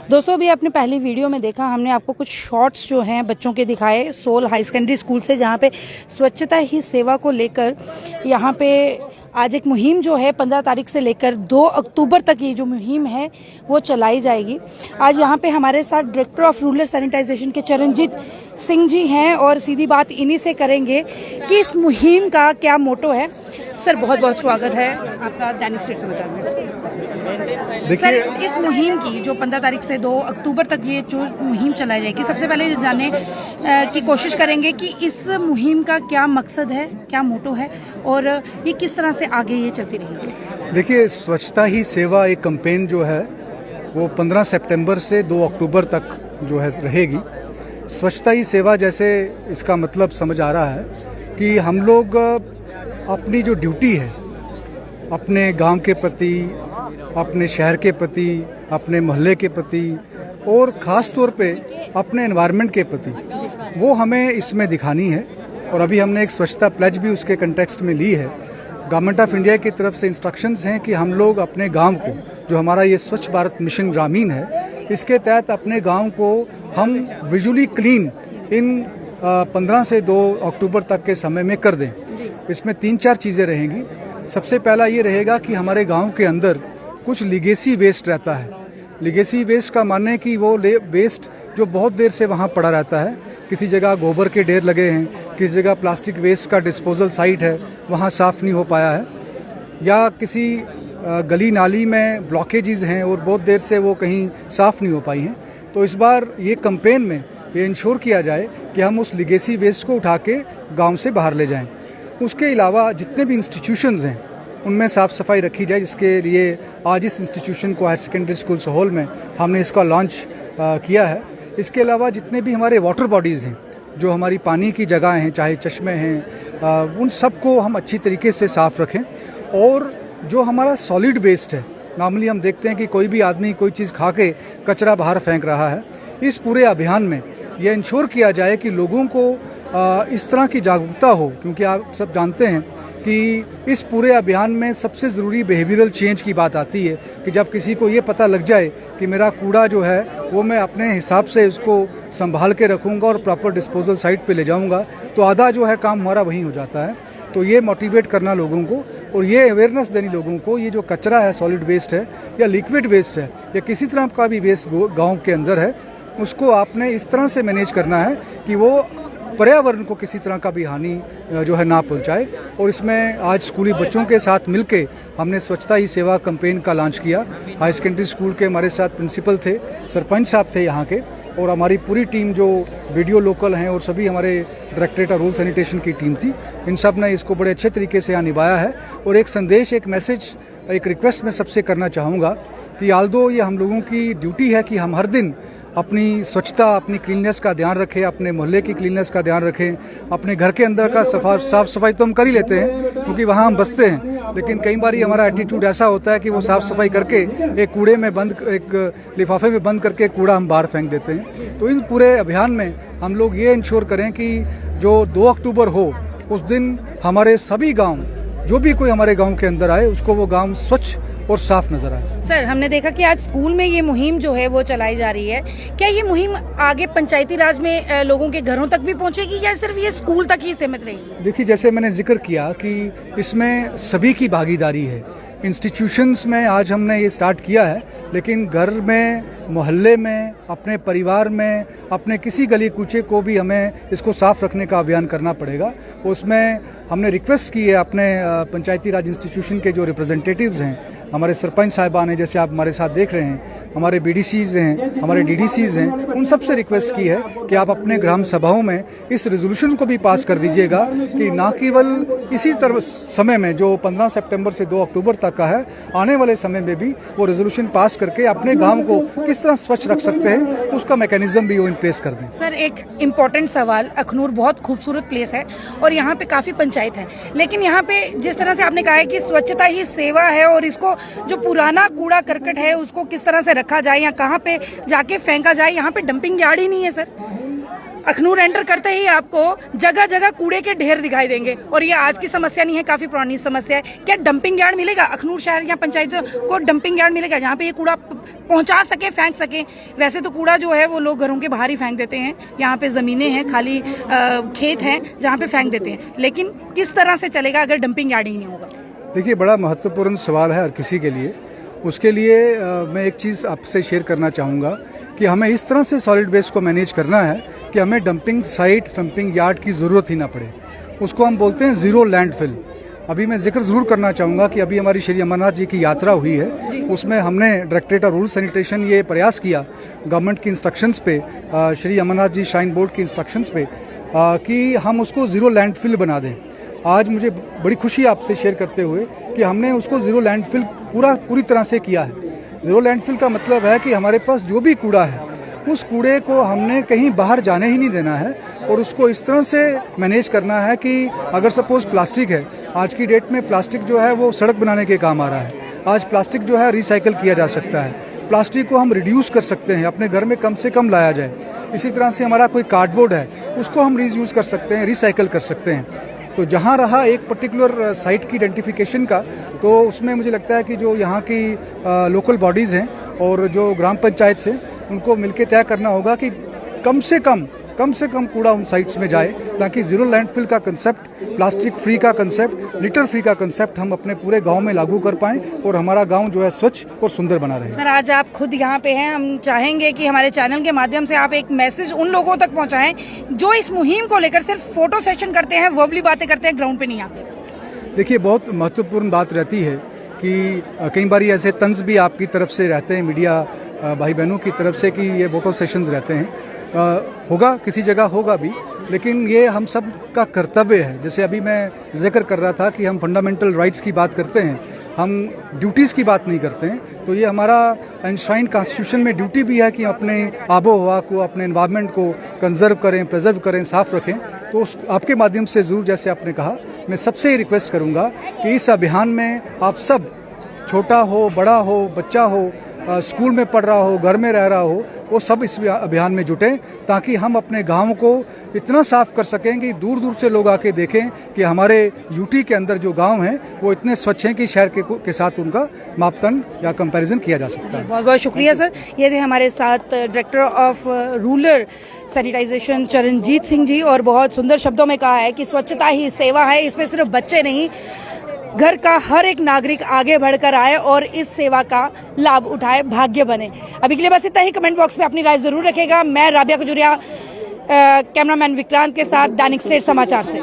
दोस्तों अभी आपने पहली वीडियो में देखा, हमने आपको कुछ शॉर्ट्स जो हैं बच्चों के दिखाए सोल हाई सेकेंडरी स्कूल से, जहाँ पे स्वच्छता ही सेवा को लेकर यहाँ पे आज एक मुहिम जो है 15 तारीख से लेकर 2 अक्टूबर तक ये जो मुहिम है वो चलाई जाएगी। आज यहाँ पे हमारे साथ डायरेक्टर ऑफ रूरल सैनिटाइजेशन के चरणजीत सिंह जी हैं और सीधी बात इन्हीं से करेंगे कि इस मुहिम का क्या मोटो है। सर बहुत बहुत स्वागत है आपका दैनिक स्टेट समाचार में। सर इस मुहिम की जो 15 तारीख से 2 अक्टूबर तक ये जो मुहिम चलाई जाएगी, सबसे पहले जानने की कोशिश करेंगे कि इस मुहिम का क्या मकसद है, क्या मोटो है और ये किस तरह से आगे ये चलती रहेगी। देखिए, स्वच्छता ही सेवा एक कैंपेन जो है वो 15 सितंबर से 2 अक्टूबर तक जो है रहेगी। स्वच्छता ही सेवा जैसे इसका मतलब समझ आ रहा है कि हम लोग अपनी जो ड्यूटी है अपने गांव के प्रति, अपने शहर के प्रति, अपने मोहल्ले के प्रति और ख़ास तौर पे अपने एनवायरनमेंट के प्रति, वो हमें इसमें दिखानी है। और अभी हमने एक स्वच्छता प्लेज भी उसके कंटेक्स्ट में ली है। गवर्नमेंट ऑफ इंडिया की तरफ से इंस्ट्रक्शंस हैं कि हम लोग अपने गांव को, जो हमारा ये स्वच्छ भारत मिशन ग्रामीण है, इसके तहत अपने गांव को हम विजुअली क्लीन इन 15 से 2 अक्टूबर तक के समय में कर दें। इसमें 3-4 चीज़ें रहेंगी। सबसे पहला ये रहेगा कि हमारे गांव के अंदर कुछ लिगेसी वेस्ट रहता है। लिगेसी वेस्ट का मानने कि वो वेस्ट जो बहुत देर से वहाँ पड़ा रहता है, किसी जगह गोबर के ढेर लगे हैं, किसी जगह प्लास्टिक वेस्ट का डिस्पोजल साइट है, वहाँ साफ़ नहीं हो पाया है, या किसी गली नाली में ब्लॉकेजेस हैं और बहुत देर से वो कहीं साफ़ नहीं हो पाई हैं। तो इस बार ये कैंपेन में ये इंश्योर किया जाए कि हम उस लिगेसी वेस्ट को उठा के गाँव से बाहर ले जाएँ। उसके अलावा जितने भी इंस्टीट्यूशंस हैं उनमें साफ़ सफाई रखी जाए, जिसके लिए आज इस इंस्टीट्यूशन को हायर सेकेंडरी स्कूल सोहोल में हमने इसका लॉन्च किया है। इसके अलावा जितने भी हमारे वाटर बॉडीज़ हैं, जो हमारी पानी की जगह हैं, चाहे चश्मे हैं, उन सब को हम अच्छी तरीके से साफ़ रखें। और जो हमारा सॉलिड वेस्ट है, नॉर्मली हम देखते हैं कि कोई भी आदमी कोई चीज़ खा के कचरा बाहर फेंक रहा है। इस पूरे अभियान में यह इंश्योर किया जाए कि लोगों को इस तरह की जागरूकता हो, क्योंकि आप सब जानते हैं कि इस पूरे अभियान में सबसे ज़रूरी बिहेवियरल चेंज की बात आती है कि जब किसी को ये पता लग जाए कि मेरा कूड़ा जो है वो मैं अपने हिसाब से उसको संभाल के रखूँगा और प्रॉपर डिस्पोजल साइट पे ले जाऊँगा, तो आधा जो है काम हमारा वहीं हो जाता है। तो ये मोटिवेट करना लोगों को और ये अवेयरनेस देनी लोगों को, ये जो कचरा है, सॉलिड वेस्ट है या लिक्विड वेस्ट है या किसी तरह का भी वेस्ट गाँव के अंदर है, उसको आपने इस तरह से मैनेज करना है कि वो पर्यावरण को किसी तरह का भी हानि जो है ना पहुंचाए। और इसमें आज स्कूली बच्चों के साथ मिलके हमने स्वच्छता ही सेवा कैंपेन का लॉन्च किया। हाई सेकेंडरी स्कूल के हमारे साथ प्रिंसिपल थे, सरपंच साहब थे यहाँ के, और हमारी पूरी टीम जो वीडियो लोकल हैं और सभी हमारे डायरेक्टरेट ऑफ रूरल सैनिटेशन की टीम थी, इन सब ने इसको बड़े अच्छे तरीके से यहाँ निभाया है। और एक संदेश, एक मैसेज, एक रिक्वेस्ट मैं सबसे करना चाहूँगा कि आल्दो ये हम लोगों की ड्यूटी है कि हम हर दिन अपनी स्वच्छता, अपनी क्लीननेस का ध्यान रखें, अपने मोहल्ले की क्लीननेस का ध्यान रखें, अपने घर के अंदर का साफ़ सफाई तो हम कर ही लेते हैं क्योंकि वहाँ हम बसते हैं, लेकिन कई बार हमारा एटीट्यूड ऐसा होता है कि वो साफ़ सफाई करके एक कूड़े में बंद, एक लिफाफे में बंद करके कूड़ा हम बाहर फेंक देते हैं। तो इन पूरे अभियान में हम लोग ये इंश्योर करें कि जो 2 अक्टूबर हो उस दिन हमारे सभी गाँव, जो भी कोई हमारे गाँव के अंदर आए, उसको वो गाँव स्वच्छ और साफ नजर आए। सर हमने देखा कि आज स्कूल में ये मुहिम जो है वो चलाई जा रही है। क्या ये मुहिम आगे पंचायती राज में लोगों के घरों तक भी पहुंचेगी या सिर्फ ये स्कूल तक ही सीमित रहेगी? देखिए, जैसे मैंने जिक्र किया कि इसमें सभी की भागीदारी है। इंस्टीट्यूशंस में आज हमने ये स्टार्ट किया है, लेकिन घर में, मोहल्ले में, अपने परिवार में, अपने किसी गली कूचे को भी हमें इसको साफ रखने का अभियान करना पड़ेगा। उसमें हमने रिक्वेस्ट की है अपने पंचायती राज इंस्टीट्यूशन के जो रिप्रेजेंटेटिव्स हैं, हमारे सरपंच साहिबान हैं, जैसे आप हमारे साथ देख रहे हैं, हमारे बीडीसीज हैं, हमारे डीडीसीज हैं, उन सब से रिक्वेस्ट की है कि आप अपने ग्राम सभाओं में इस रेजोल्यूशन को भी पास कर दीजिएगा कि ना केवल इसी तरह समय में जो 15 सितंबर से 2 अक्टूबर तक का है, आने वाले समय में भी वो रेजोल्यूशन पास करके अपने गांव को किस तरह स्वच्छ रख सकते हैं उसका मैकेनिज्म भी वो इन प्लेस कर दें। सर एक इम्पोर्टेंट सवाल, अखनूर बहुत खूबसूरत प्लेस है और यहाँ पे काफ़ी पंचायत है, लेकिन यहाँ पे जिस तरह से आपने कहा है कि स्वच्छता ही सेवा है और इसको जो पुराना कूड़ा करकट है उसको किस तरह से रखा जाए या कहाँ पे जाके फेंका जाए, यहाँ पे डंपिंग यार्ड ही नहीं है सर। अखनूर एंटर करते ही आपको जगह जगह कूड़े के ढेर दिखाई देंगे और ये आज की समस्या नहीं है, काफी पुरानी समस्या है। क्या डंपिंग यार्ड मिलेगा अखनूर शहर या पंचायत को? डंपिंग यार्ड मिलेगा जहाँ पे ये कूड़ा पहुंचा सके, फेंक सके। वैसे तो कूड़ा जो है वो लोग घरों के बाहर ही फेंक देते हैं, यहाँ पे जमीनें हैं, खाली खेत हैं जहाँ पे फेंक देते हैं, लेकिन किस तरह से चलेगा अगर डंपिंग यार्ड ही नहीं होगा? देखिए, बड़ा महत्वपूर्ण सवाल है हर किसी के लिए। उसके लिए मैं एक चीज़ आपसे शेयर करना चाहूँगा कि हमें इस तरह से सॉलिड वेस्ट को मैनेज करना है कि हमें डंपिंग साइट, डंपिंग यार्ड की ज़रूरत ही ना पड़े। उसको हम बोलते हैं ज़ीरो लैंडफिल। अभी मैं जिक्र ज़रूर करना चाहूँगा कि अभी हमारी श्री अमरनाथ जी की यात्रा हुई है, उसमें हमने डायरेक्टरेट ऑफ रूरल सैनिटेशन ये प्रयास किया गवर्नमेंट की इंस्ट्रक्शंस पे, श्री अमरनाथ जी श्राइन बोर्ड की इंस्ट्रक्शंस पे, कि हम उसको ज़ीरो लैंडफिल बना दें। आज मुझे बड़ी खुशी आपसे शेयर करते हुए कि हमने उसको ज़ीरो लैंडफिल पूरी तरह से किया है। ज़ीरो लैंडफिल का मतलब है कि हमारे पास जो भी कूड़ा है उस कूड़े को हमने कहीं बाहर जाने ही नहीं देना है और उसको इस तरह से मैनेज करना है कि अगर सपोज़ प्लास्टिक है, आज की डेट में प्लास्टिक जो है वो सड़क बनाने के काम आ रहा है। आज प्लास्टिक जो है रिसाइकिल किया जा सकता है, प्लास्टिक को हम रिड्यूस कर सकते हैं, अपने घर में कम से कम लाया जाए। इसी तरह से हमारा कोई कार्डबोर्ड है उसको हम रीयूज़ कर सकते हैं, रिसाइकिल कर सकते हैं। तो जहाँ रहा एक पर्टिकुलर साइट की आइडेंटिफिकेशन का, तो उसमें मुझे लगता है कि जो यहाँ की लोकल बॉडीज़ हैं और जो ग्राम पंचायत से उनको मिलकर तय करना होगा कि कम से कम कूड़ा उन साइट्स में जाए, ताकि ज़ीरो लैंडफिल का कंसेप्ट, प्लास्टिक फ्री का कंसेप्ट, लिटर फ्री का कंसेप्ट हम अपने पूरे गांव में लागू कर पाएं और हमारा गांव जो है स्वच्छ और सुंदर बना रहे। सर, आज आप खुद यहाँ पे हैं, हम चाहेंगे कि हमारे चैनल के माध्यम से आप एक मैसेज उन लोगों तक पहुँचाएं जो इस मुहिम को लेकर सिर्फ फोटो सेशन करते हैं, वर्बली बातें करते हैं, ग्राउंड पे नहीं आते। देखिए, बहुत महत्वपूर्ण बात रहती है कि कई बार ऐसे तंज भी आपकी तरफ से रहते हैं, मीडिया भाई बहनों की तरफ से, कि ये फोटो सेशंस रहते हैं। होगा, किसी जगह होगा भी, लेकिन ये हम सब का कर्तव्य है। जैसे अभी मैं जिक्र कर रहा था कि हम फंडामेंटल राइट्स की बात करते हैं, हम ड्यूटीज़ की बात नहीं करते हैं। तो ये हमारा एनश्राइंड कॉन्स्टिट्यूशन में ड्यूटी भी है कि अपने आबो हवा को, अपने एनवायरनमेंट को कंजर्व करें, प्रिजर्व करें, साफ़ रखें। तो उस आपके माध्यम से ज़रूर, जैसे आपने कहा, मैं सबसे रिक्वेस्ट करूँगा कि इस अभियान में आप सब, छोटा हो, बड़ा हो, बच्चा हो, स्कूल में पढ़ रहा हो, घर में रह रहा हो, वो सब इस अभियान में जुटें, ताकि हम अपने गांव को इतना साफ कर सकें कि दूर दूर से लोग आके देखें कि हमारे यूटी के अंदर जो गांव हैं वो इतने स्वच्छ हैं कि शहर के साथ उनका मापदंड या कंपैरिजन किया जा सकता है। बहुत बहुत शुक्रिया सर। ये थे हमारे साथ director of rural sanitisation Charanjit Singh ji, और बहुत सुंदर शब्दों में कहा है कि स्वच्छता ही सेवा है। इसमें सिर्फ बच्चे नहीं, घर का हर एक नागरिक आगे बढ़कर आए और इस सेवा का लाभ उठाए, भाग्य बने। अभी के लिए बस इतना ही। कमेंट बॉक्स में अपनी राय जरूर रखेगा। मैं राबिया खजूरिया, कैमरामैन विक्रांत के साथ, दैनिक स्टेट समाचार से।